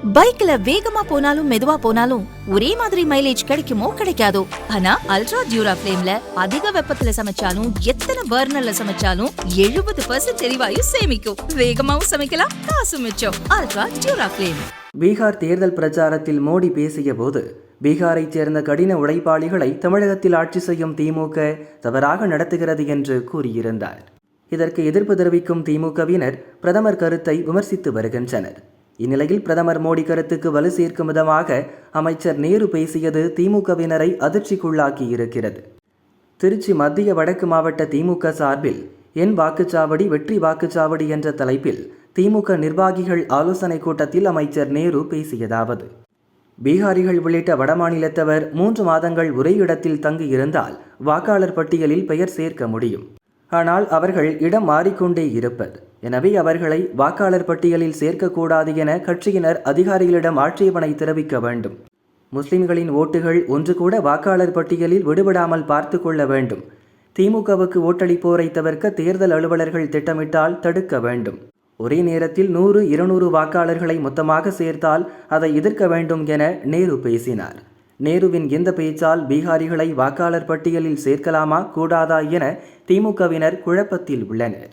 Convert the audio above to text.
பைக்ல வேகமா போனாலும் மெதுவா போனாலும் ஒரே மாதிரி மைலேஜ் கிடைக்குமோ கிடைக்காதோ. ஆனா அல்ட்ரா டியூரா ஃபிளேம்ல அதிக வெப்பத்துல சமைச்சாலும் எத்தனை பர்னர்ல சமைச்சாலும் 70% எரிவாயு சேமிக்கும். வேகமாவும் சமைக்கலாம், காசு மிச்சம். Ultra டியூரா flame. பீகார் தேர்தல் பிரச்சாரத்தில் மோடி பேசிய போது பீகாரைச் சேர்ந்த கடின உழைப்பாளிகளை தமிழகத்தில் ஆட்சி செய்யும் திமுக தவறாக நடத்துகிறது என்று கூறியிருந்தார். இதற்கு எதிர்ப்பு தெரிவிக்கும் திமுகவினர் பிரதமர் கருத்தை விமர்சித்து வருகின்றனர். இந்நிலையில் பிரதமர் மோடி கருத்துக்கு வலு சேர்க்கும் விதமாக அமைச்சர் நேரு பேசியது திமுகவினரை அதிர்ச்சிக்குள்ளாக்கி இருக்கிறது. திருச்சி மத்திய வடக்கு மாவட்ட திமுக சார்பில் என் வாக்குச்சாவடி வெற்றி வாக்குச்சாவடி என்ற தலைப்பில் திமுக நிர்வாகிகள் ஆலோசனை கூட்டத்தில் அமைச்சர் நேரு பேசியதாவது: பீகாரிகள் உள்ளிட்ட வடமாநிலத்தவர் 3 மாதங்கள் ஒரே இடத்தில் தங்கியிருந்தால் வாக்காளர் பட்டியலில் பெயர் சேர்க்க முடியும். ஆனால் அவர்கள் இடம் மாறிக்கொண்டே இருப்பது. எனவே அவர்களை வாக்காளர் பட்டியலில் சேர்க்கக்கூடாது என கட்சியினர் அதிகாரிகளிடம் ஆட்சேபனை தெரிவிக்க வேண்டும். முஸ்லிம்களின் ஓட்டுகள் ஒன்று கூட வாக்காளர் பட்டியலில் விடுபடாமல் பார்த்து கொள்ள வேண்டும். திமுகவுக்கு ஓட்டளிப்போரை தவிர்க்க தேர்தல் அலுவலர்கள் திட்டமிட்டால் தடுக்க வேண்டும். ஒரே நேரத்தில் 100-200 வாக்காளர்களை மொத்தமாக சேர்த்தால் அதை எதிர்க்க வேண்டும் என நேரு பேசினார். நேருவின் இந்த பேச்சால் பீகாரிகளை வாக்காளர் பட்டியலில் சேர்க்கலாமா கூடாதா என திமுகவினர் குழப்பத்தில் உள்ளனர்.